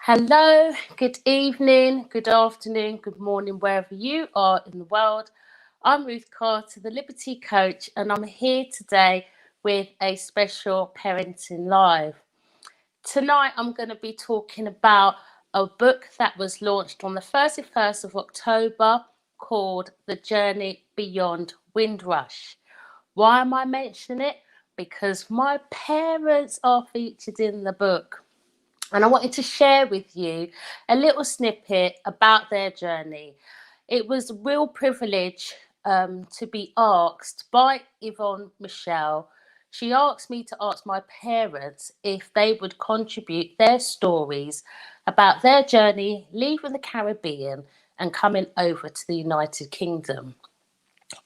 Hello, good evening, good afternoon, good morning, wherever you are in the world. I'm Ruth Carter, the Liberty Coach, and I'm here today with a special Parenting Live. Tonight, I'm going to be talking about a book that was launched on the 31st of October called The Journey Beyond Windrush. Why am I mentioning it? Because my parents are featured in the book. And I wanted to share with you a little snippet about their journey. It was a real privilege to be asked by Yvonne Michelle. She asked me to ask my parents if they would contribute their stories about their journey leaving the Caribbean and coming over to the United Kingdom.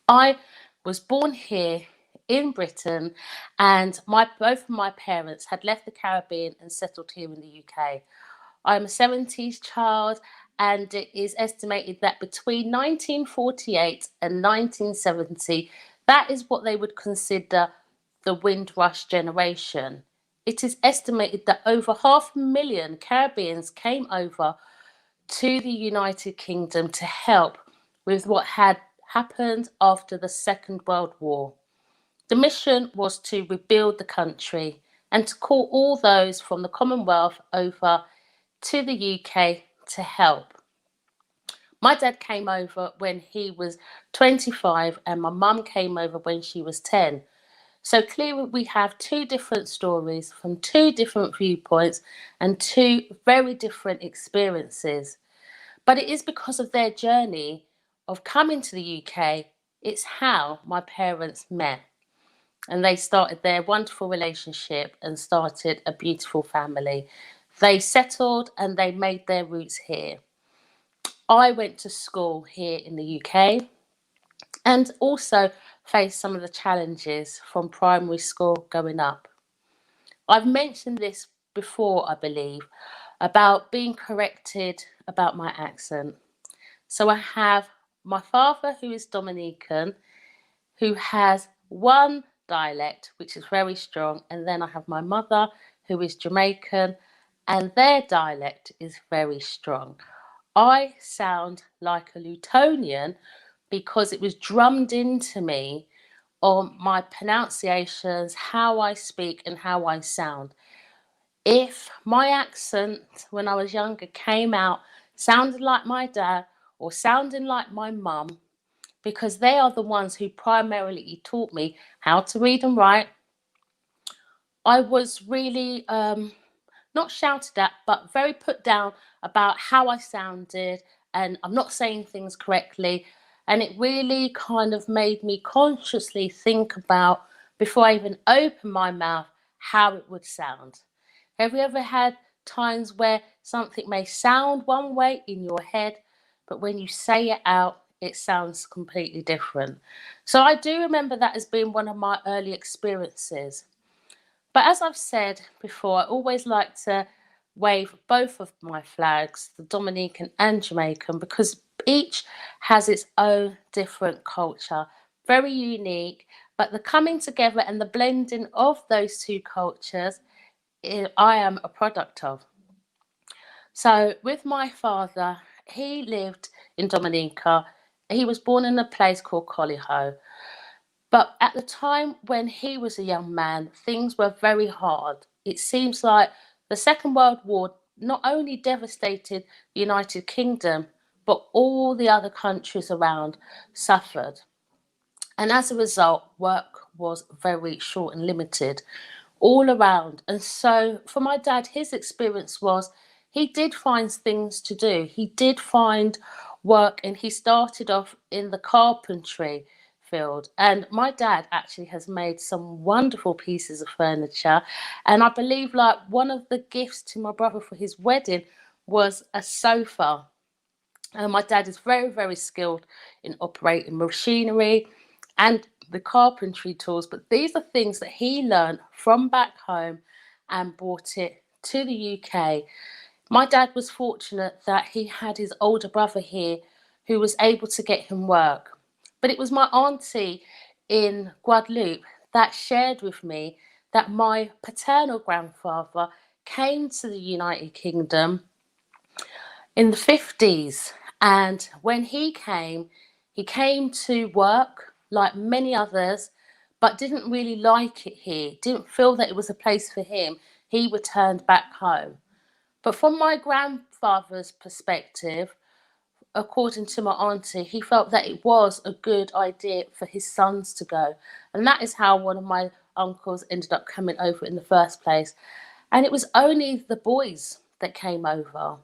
I was born here in Britain, and both of my parents had left the Caribbean and settled here in the UK. I'm a 70s child, and it is estimated that between 1948 and 1970, that is what they would consider the Windrush generation. It is estimated that over 500,000 Caribbeans came over to the United Kingdom to help with what had happened after the Second World War. The mission was to rebuild the country and to call all those from the Commonwealth over to the UK to help. My dad came over when he was 25 and my mum came over when she was 10. So clearly we have two different stories from two different viewpoints and two very different experiences. But it is because of their journey of coming to the UK, it's how my parents met. And they started their wonderful relationship and started a beautiful family. They settled and they made their roots here. I went to school here in the UK and also faced some of the challenges from primary school going up. I've mentioned this before, I believe, about being corrected about my accent. So I have my father, who is Dominican, who has one dialect, which is very strong. And then I have my mother, who is Jamaican, and their dialect is very strong. I sound like a Lutonian because it was drummed into me on my pronunciations, how I speak, and how I sound. If my accent when I was younger came out sounded like my dad or sounding like my mum, because they are the ones who primarily taught me how to read and write, I was really not shouted at, but very put down about how I sounded and I'm not saying things correctly. And it really kind of made me consciously think about, before I even open my mouth, how it would sound. Have you ever had times where something may sound one way in your head, but when you say it out, it sounds completely different? So I do remember that as being one of my early experiences. But as I've said before, I always like to wave both of my flags, the Dominican and Jamaican, because each has its own different culture, very unique. But the coming together and the blending of those two cultures, I am a product of. So with my father, he lived in Dominica. He was born in a place called Collyho. But at the time when he was a young man, things were very hard. It seems like the Second World War not only devastated the United Kingdom, but all the other countries around suffered. And as a result, work was very short and limited all around. And so for my dad, his experience was he did find things to do. He did find work and he started off in the carpentry field. And my dad actually has made some wonderful pieces of furniture. And I believe like one of the gifts to my brother for his wedding was a sofa. And my dad is very, very skilled in operating machinery and the carpentry tools. But these are things that he learned from back home and brought it to the UK. My dad was fortunate that he had his older brother here who was able to get him work. But it was my auntie in Guadeloupe that shared with me that my paternal grandfather came to the United Kingdom in the 50s. And when he came to work like many others, but didn't really like it here, didn't feel that it was a place for him. He returned back home. But from my grandfather's perspective, according to my auntie, he felt that it was a good idea for his sons to go. And that is how one of my uncles ended up coming over in the first place. And it was only the boys that came over.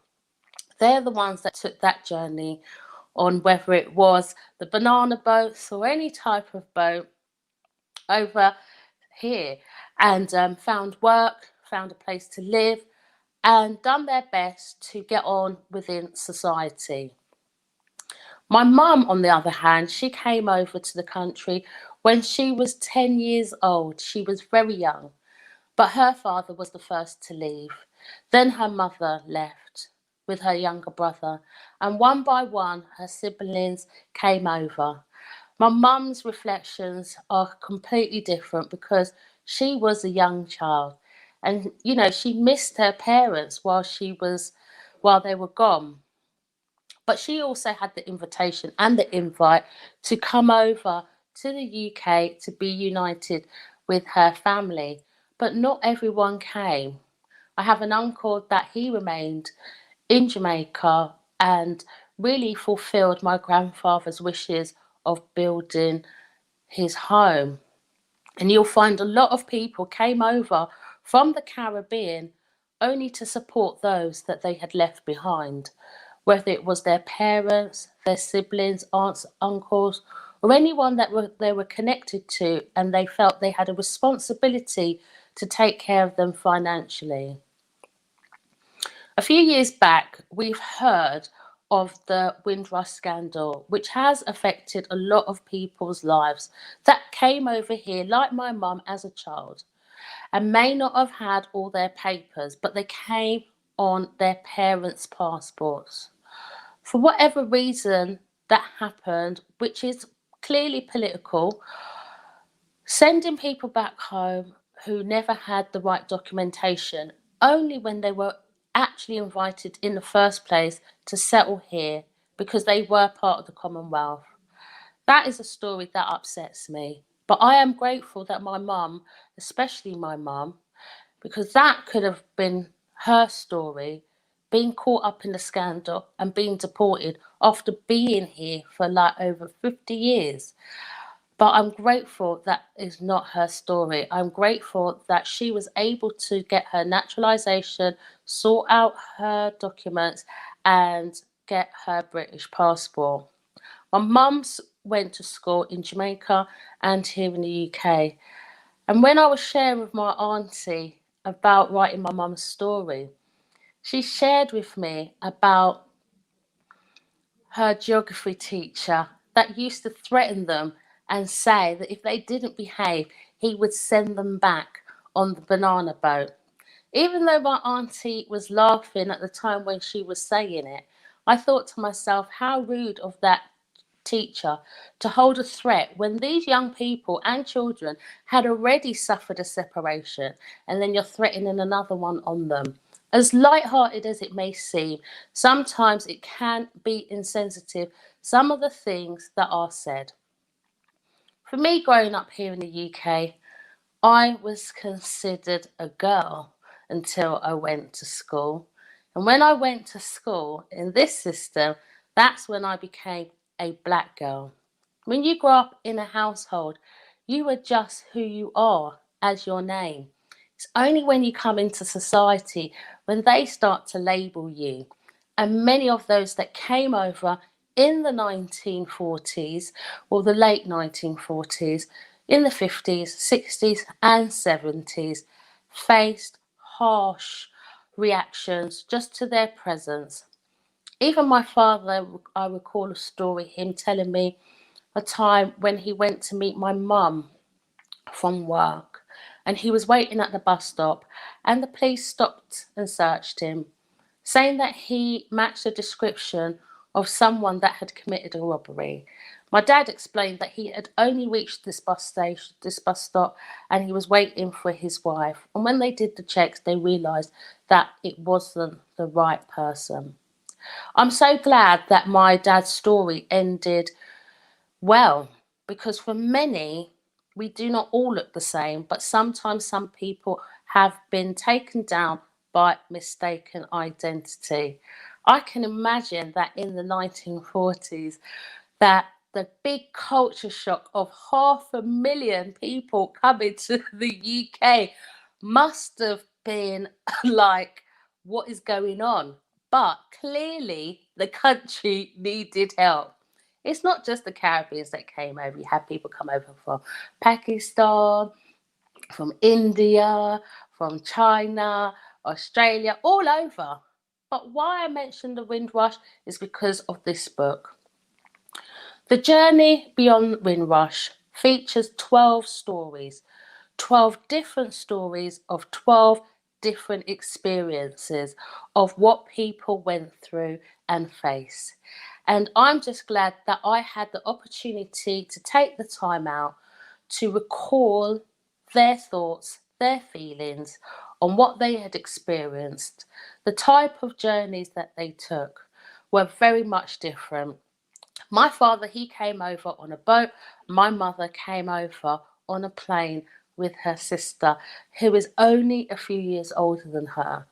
They're the ones that took that journey on, whether it was the banana boats or any type of boat over here, and found work, found a place to live, and done their best to get on within society. My mum, on the other hand, she came over to the country when she was 10 years old. She was very young, but her father was the first to leave. Then her mother left with her younger brother, and one by one, her siblings came over. My mum's reflections are completely different because she was a young child, and she missed her parents while they were gone. But she also had the invitation and the invite to come over to the UK to be united with her family. But not everyone came. I have an uncle that he remained in Jamaica and really fulfilled my grandfather's wishes of building his home. And you'll find a lot of people came over from the Caribbean only to support those that they had left behind, whether it was their parents, their siblings, aunts, uncles, or anyone that they were connected to, and they felt they had a responsibility to take care of them financially. A few years back, we've heard of the Windrush scandal, which has affected a lot of people's lives that came over here, like my mum, as a child, and may not have had all their papers, but they came on their parents' passports. For whatever reason that happened, which is clearly political, sending people back home who never had the right documentation, only when they were actually invited in the first place to settle here because they were part of the Commonwealth. That is a story that upsets me. But I am grateful that my mum, especially my mum, because that could have been her story, being caught up in the scandal and being deported after being here for like over 50 years. But I'm grateful that is not her story. I'm grateful that she was able to get her naturalisation, sort out her documents, and get her British passport. My mum's went to school in Jamaica and here in the UK. And when I was sharing with my auntie about writing my mum's story, she shared with me about her geography teacher that used to threaten them and say that if they didn't behave, he would send them back on the banana boat. Even though my auntie was laughing at the time when she was saying it, I thought to myself, how rude of that teacher to hold a threat when these young people and children had already suffered a separation, and then you're threatening another one on them. As light-hearted as it may seem, sometimes it can be insensitive, some of the things that are said. For me, growing up here in the UK, I was considered a girl until I went to school. And when I went to school in this system, that's when I became a black girl. When you grow up in a household, you are just who you are as your name. It's only when you come into society when they start to label you. And many of those that came over in the 1940s or the late 1940s, in the 50s, 60s, and 70s, faced harsh reactions just to their presence. Even my father, I recall a story, him telling me a time when he went to meet my mum from work, and he was waiting at the bus stop, and the police stopped and searched him, saying that he matched a description of someone that had committed a robbery. My dad explained that he had only reached this bus stop, and he was waiting for his wife. And when they did the checks, they realised that it wasn't the right person. I'm so glad that my dad's story ended well, because for many, we do not all look the same, but sometimes some people have been taken down by mistaken identity. I can imagine that in the 1940s, that the big culture shock of 500,000 people coming to the UK must have been like, what is going on? But clearly, the country needed help. It's not just the Caribbeans that came over. You had people come over from Pakistan, from India, from China, Australia, all over. But why I mentioned the Windrush is because of this book. The Journey Beyond Windrush features 12 stories, 12 different stories of 12 different experiences of what people went through and faced. And I'm just glad that I had the opportunity to take the time out to recall their thoughts, their feelings on what they had experienced. The type of journeys that they took were very much different. My father, he came over on a boat. My mother came over on a plane with her sister, who is only a few years older than her.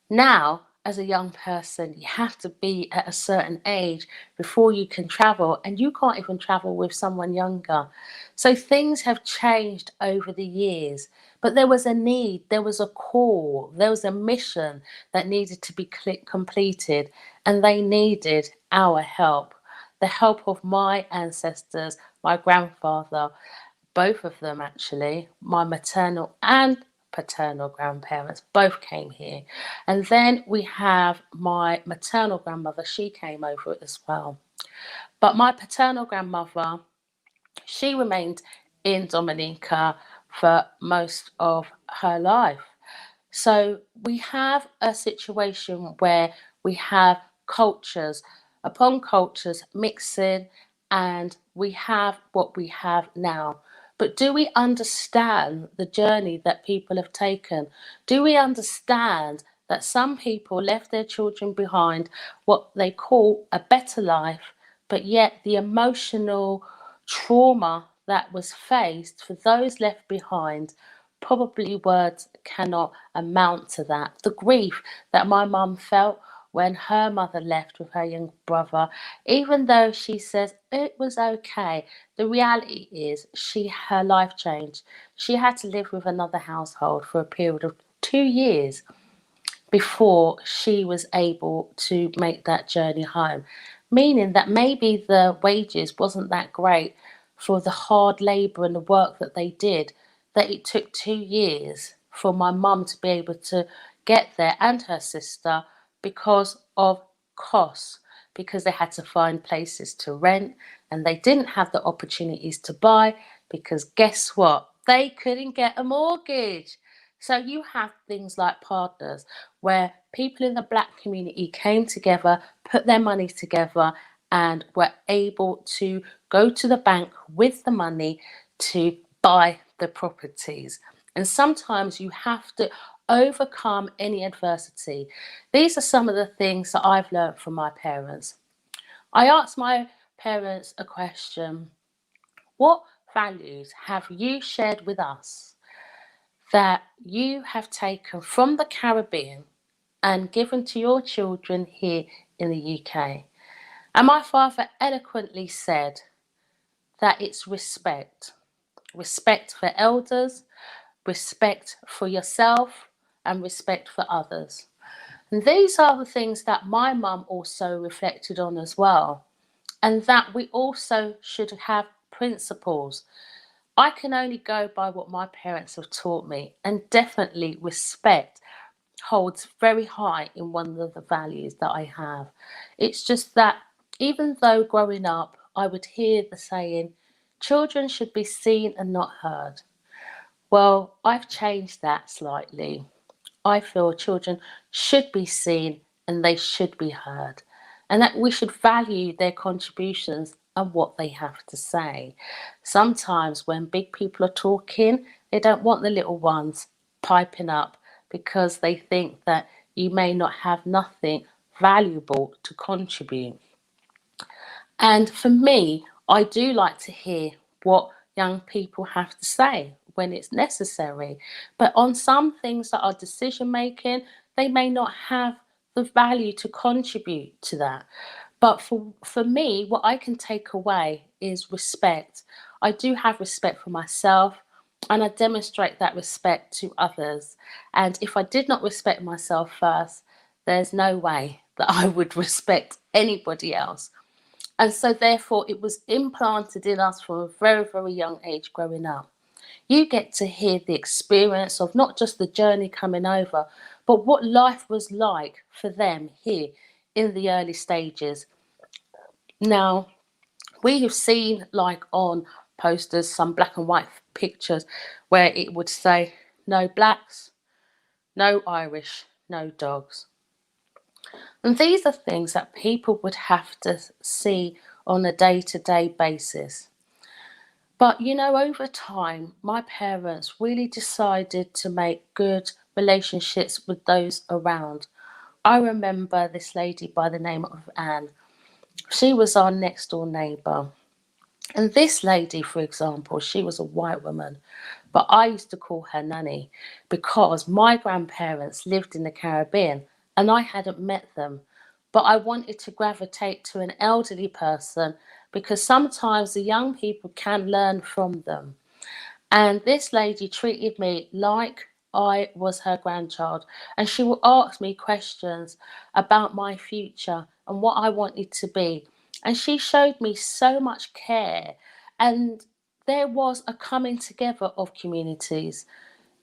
Now, as a young person, you have to be at a certain age before you can travel, and you can't even travel with someone younger. So things have changed over the years, but there was a need, there was a call, there was a mission that needed to be completed, and they needed our help. The help of my ancestors, my grandfather, both of them actually, my maternal and paternal grandparents both came here. And then we have my maternal grandmother, she came over as well. But my paternal grandmother, she remained in Dominica for most of her life. So we have a situation where we have cultures upon cultures mixing, and we have what we have now. But do we understand the journey that people have taken? Do we understand that some people left their children behind what they call a better life, but yet the emotional trauma that was faced for those left behind, probably words cannot amount to that. The grief that my mum felt when her mother left with her young brother, even though she says it was okay, the reality is her life changed. She had to live with another household for a period of 2 years before she was able to make that journey home, meaning that maybe the wages wasn't that great for the hard labour and the work that they did, that it took 2 years for my mum to be able to get there, and her sister, because of costs, because they had to find places to rent and they didn't have the opportunities to buy, because guess what? They couldn't get a mortgage. So you have things like partners where people in the black community came together, put their money together, and were able to go to the bank with the money to buy the properties. And sometimes you have to overcome any adversity. These are some of the things that I've learned from my parents. I asked my parents a question: what values have you shared with us that you have taken from the Caribbean and given to your children here in the UK? And my father eloquently said that it's respect. Respect for elders, respect for yourself, and respect for others. And these are the things that my mum also reflected on as well. And that we also should have principles. I can only go by what my parents have taught me, and definitely respect holds very high in one of the values that I have. It's just that even though growing up, I would hear the saying, children should be seen and not heard. Well, I've changed that slightly. I feel children should be seen and they should be heard, and that we should value their contributions and what they have to say. Sometimes when big people are talking, they don't want the little ones piping up because they think that you may not have nothing valuable to contribute. And for me, I do like to hear what young people have to say when it's necessary. But on some things that are decision making, they may not have the value to contribute to that. But for me, what I can take away is respect. I do have respect for myself, and I demonstrate that respect to others. And if I did not respect myself first, there's no way that I would respect anybody else. And so, therefore, it was implanted in us from a very, very young age growing up. You get to hear the experience of not just the journey coming over, but what life was like for them here in the early stages. Now, we have seen, like on posters, some black and white pictures where it would say, no blacks, no Irish, no dogs. And these are things that people would have to see on a day-to-day basis. But over time, my parents really decided to make good relationships with those around. I remember this lady by the name of Anne. She was our next door neighbour. And this lady, for example, she was a white woman, but I used to call her Nanny because my grandparents lived in the Caribbean and I hadn't met them. But I wanted to gravitate to an elderly person because sometimes the young people can learn from them. And this lady treated me like I was her grandchild. And she would ask me questions about my future and what I wanted to be. And she showed me so much care. And there was a coming together of communities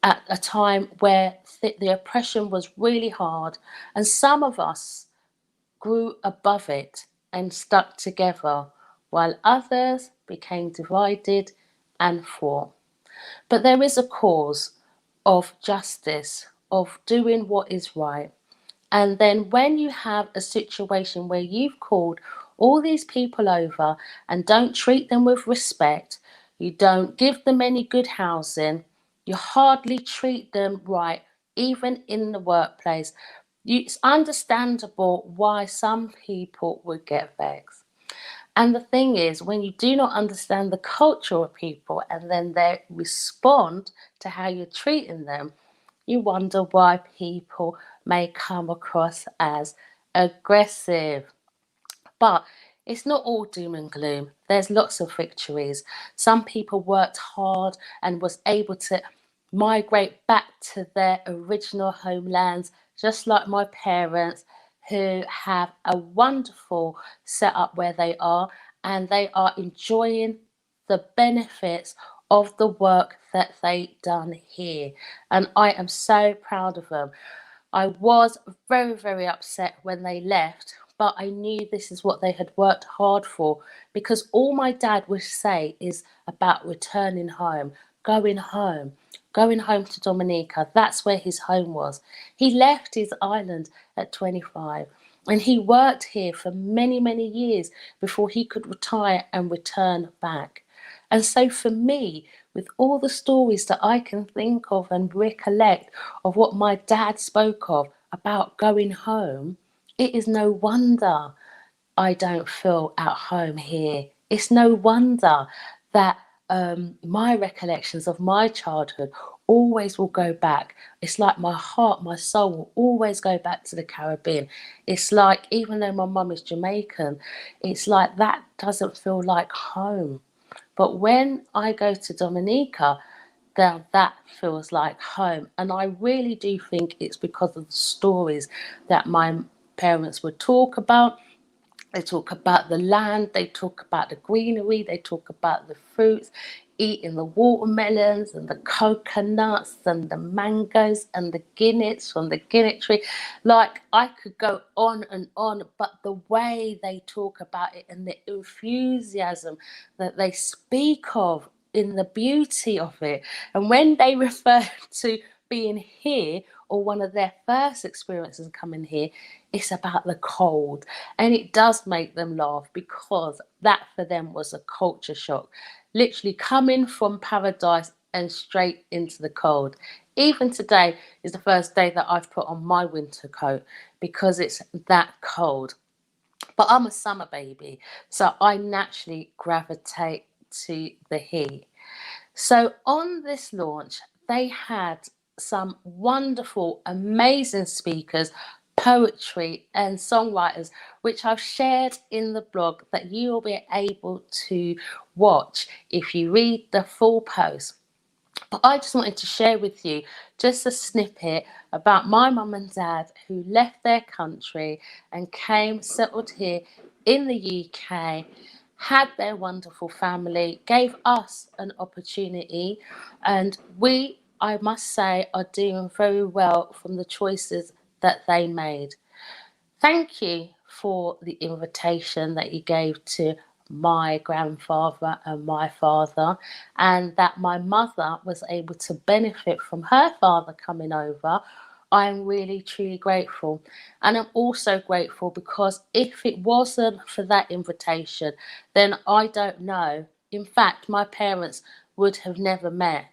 at a time where the oppression was really hard. And some of us grew above it and stuck together, while others became divided and fought. But there is a cause of justice, of doing what is right. And then when you have a situation where you've called all these people over and don't treat them with respect, you don't give them any good housing, you hardly treat them right, even in the workplace, it's understandable why some people would get vexed. And the thing is, when you do not understand the culture of people and then they respond to how you're treating them, you wonder why people may come across as aggressive. But it's not all doom and gloom. There's lots of victories. Some people worked hard and was able to migrate back to their original homelands, just like my parents, who have a wonderful setup where they are, and they are enjoying the benefits of the work that they done here. And I am so proud of them. I was very, very upset when they left, but I knew this is what they had worked hard for, because all my dad would say is about returning home, going home, going home to Dominica. That's where his home was. He left his island at 25 and he worked here for many, many years before he could retire and return back. And so for me, with all the stories that I can think of and recollect of what my dad spoke of about going home, it is no wonder I don't feel at home here. It's no wonder that my recollections of my childhood always will go back. It's like my heart, my soul will always go back to the Caribbean. It's like, even though my mum is Jamaican, it's like that doesn't feel like home. But when I go to Dominica, now that feels like home. And I really do think it's because of the stories that my parents would talk about. They talk about the land, they talk about the greenery, they talk about the fruits, eating the watermelons and the coconuts and the mangoes and the guineas from the guinea tree. Like, I could go on and on, but the way they talk about it and the enthusiasm that they speak of in the beauty of it. And when they refer to being here, or one of their first experiences coming here, it's about the cold. And it does make them laugh because that for them was a culture shock. Literally coming from paradise and straight into the cold. Even today is the first day that I've put on my winter coat because it's that cold. But I'm a summer baby, so I naturally gravitate to the heat. So on this launch, they had some wonderful, amazing speakers, poetry, and songwriters, which I've shared in the blog that you will be able to watch if you read the full post. But I just wanted to share with you just a snippet about my mum and dad who left their country and came, settled here in the UK, had their wonderful family, gave us an opportunity, and we, I must say, are doing very well from the choices that they made. Thank you for the invitation that you gave to my grandfather and my father, and that my mother was able to benefit from her father coming over. I am really truly grateful. And I'm also grateful because if it wasn't for that invitation, then I don't know. In fact, my parents would have never met.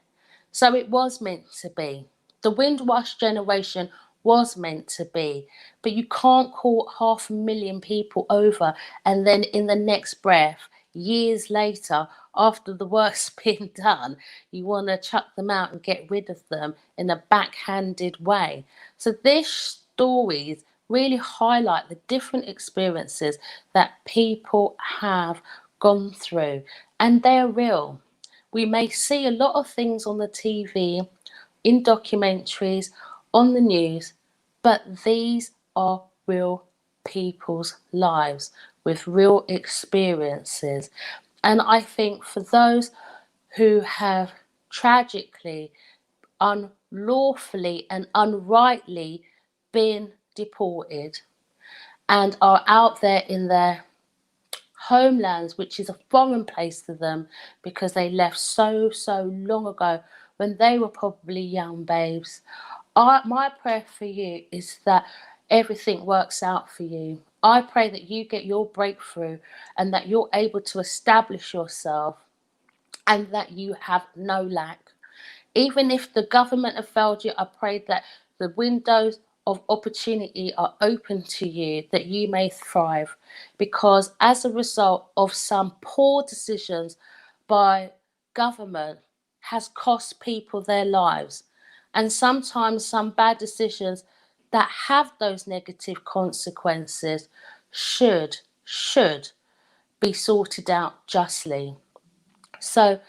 So it was meant to be. The Windrush generation was meant to be. But you can't call 500,000 people over and then in the next breath, years later, after the work's been done, you want to chuck them out and get rid of them in a backhanded way. So these stories really highlight the different experiences that people have gone through, and they're real. We may see a lot of things on the TV, in documentaries, on the news, but these are real people's lives with real experiences. And I think for those who have tragically, unlawfully, and unrightly been deported and are out there in their homelands, which is a foreign place to them because they left so long ago when they were probably young babes. My prayer for you is that everything works out for you. I pray that you get your breakthrough and that you're able to establish yourself and that you have no lack. Even if the government have failed you, I pray that the windows of opportunity are open to you, that you may thrive. Because as a result of some poor decisions by government has cost people their lives. And sometimes some bad decisions that have those negative consequences should be sorted out justly. So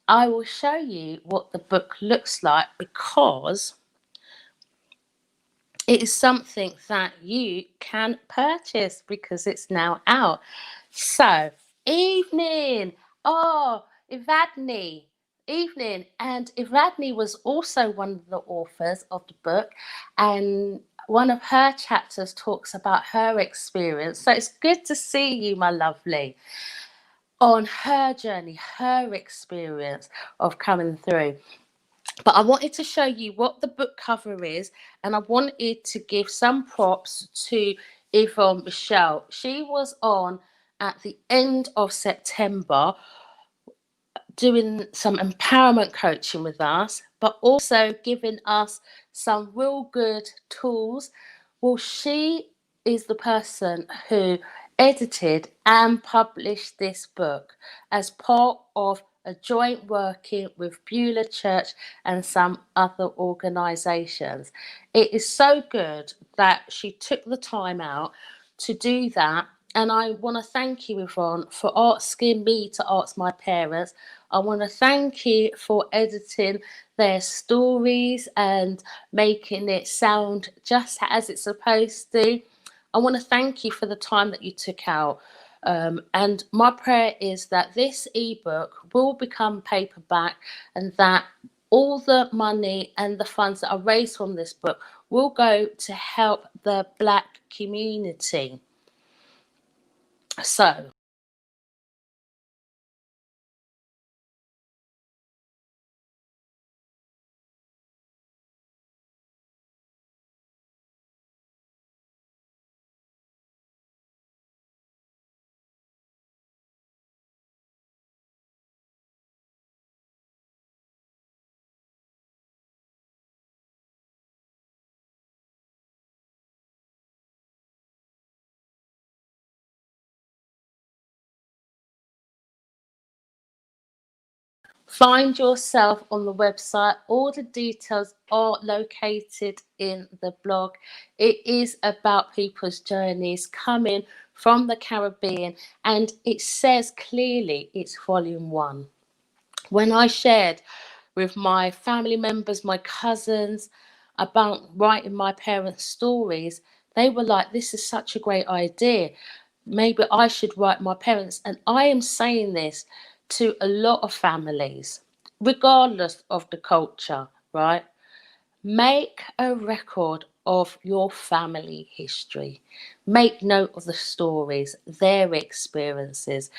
I will show you what the book looks like because it is something that you can purchase because it's now out. So, evening. Oh, Evadne. Evening. And Evadne was also one of the authors of the book, and one of her chapters talks about her experience. So, it's good to see you, my lovely, on her journey, her experience of coming through. But I wanted to show you what the book cover is, and I wanted to give some props to Yvonne Michelle. She was on at the end of September doing some empowerment coaching with us, but also giving us some real good tools. Well, she is the person who edited and published this book as part of a joint working with Beulah Church and some other organisations. It is so good that she took the time out to do that. And I want to thank you, Yvonne, for asking me to ask my parents. I want to thank you for editing their stories and making it sound just as it's supposed to. I want to thank you for the time that you took out. And my prayer is that this ebook will become paperback and that all the money and the funds that are raised from this book will go to help the Black community. So Find yourself on the website. All the details are located in the blog. It is about people's journeys coming from the Caribbean, and it says clearly it's volume 1. When I shared with my family members, my cousins, about writing my parents' stories, they were like, this is such a great idea. Maybe I should write my parents. And I am saying this to a lot of families, regardless of the culture, right? Make a record of your family history. Make note of the stories, their experiences.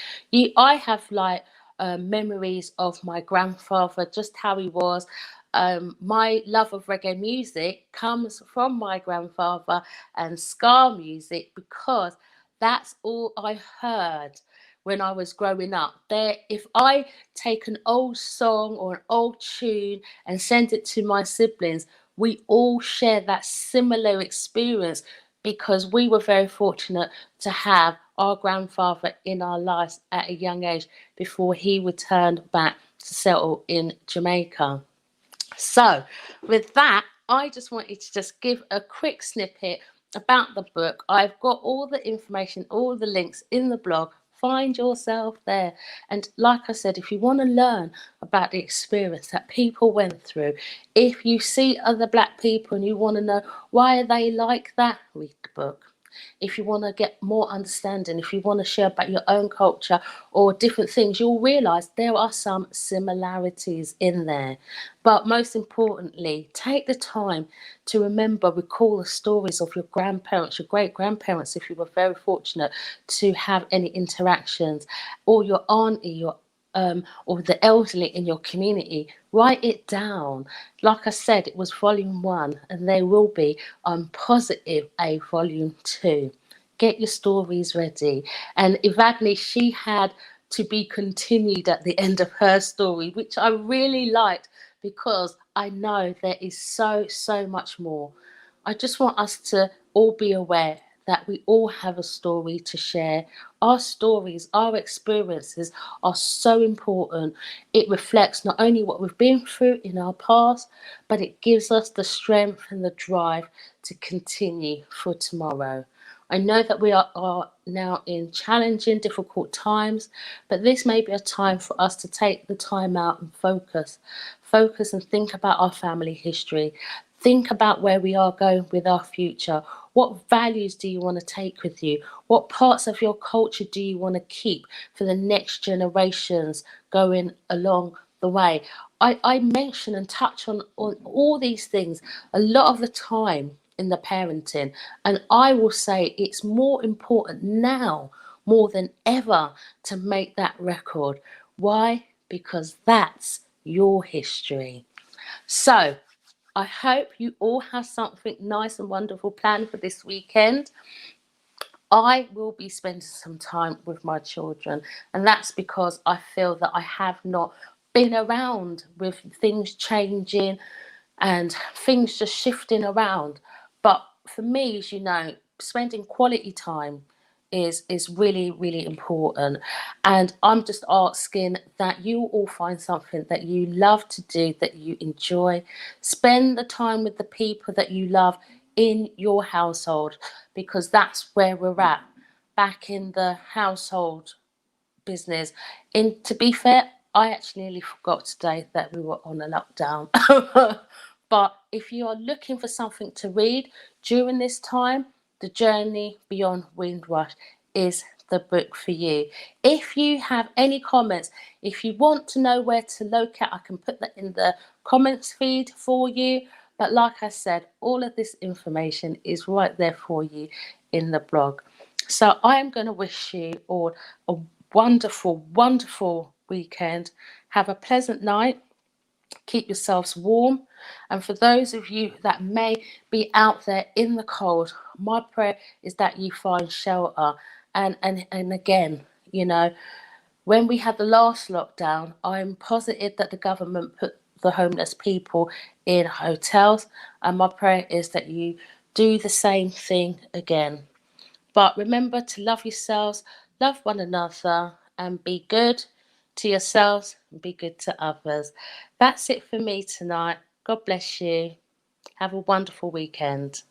I have like memories of my grandfather, just how he was. My love of reggae music comes from my grandfather and ska music because that's all I heard when I was growing up. There, if I take an old song or an old tune and send it to my siblings, we all share that similar experience because we were very fortunate to have our grandfather in our lives at a young age before he returned back to settle in Jamaica. So, with that, I just wanted to just give a quick snippet about the book. I've got all the information, all the links in the blog. Find yourself there. And like I said, if you want to learn about the experience that people went through, if you see other Black people and you want to know why are they like that, read the book. If you want to get more understanding, if you want to share about your own culture or different things, you'll realize there are some similarities in there. But most importantly, take the time to remember, recall the stories of your grandparents, your great grandparents, if you were very fortunate to have any interactions, or your auntie, or the elderly in your community. Write it down. Like I said, it was volume 1, and there will be, I'm positive, a volume 2. Get your stories ready. And Evadne, she had to be continued at the end of her story, which I really liked because I know there is so much more. I just want us to all be aware that we all have a story to share. Our stories, our experiences are so important. It reflects not only what we've been through in our past, but it gives us the strength and the drive to continue for tomorrow. I know that we are now in challenging, difficult times, but this may be a time for us to take the time out and focus and think about our family history. Think about where we are going with our future. What values do you want to take with you? What parts of your culture do you want to keep for the next generations going along the way? I mention and touch on all these things a lot of the time in the parenting, and I will say it's more important now more than ever to make that record. Why? Because that's your history. So I hope you all have something nice and wonderful planned for this weekend. I will be spending some time with my children, and that's because I feel that I have not been around with things changing and things just shifting around. But for me, as you know, spending quality time is really important, and I'm just asking that you all find something that you love to do, that you enjoy. Spend the time with the people that you love in your household, because that's where we're at, back in the household business. And to be fair, I actually nearly forgot today that we were on a lockdown. But if you are looking for something to read during this time, The Journey Beyond Windrush is the book for you. If you have any comments, if you want to know where to locate, I can put that in the comments feed for you. But like I said, all of this information is right there for you in the blog. So I am going to wish you all a wonderful weekend. Have a pleasant night. Keep yourselves warm. And for those of you that may be out there in the cold, my prayer is that you find shelter. And again, you know, when we had the last lockdown, I'm positive that the government put the homeless people in hotels. And my prayer is that you do the same thing again. But remember to love yourselves, love one another, and be good. to yourselves and be good to others. That's it for me tonight. God bless you. Have a wonderful weekend.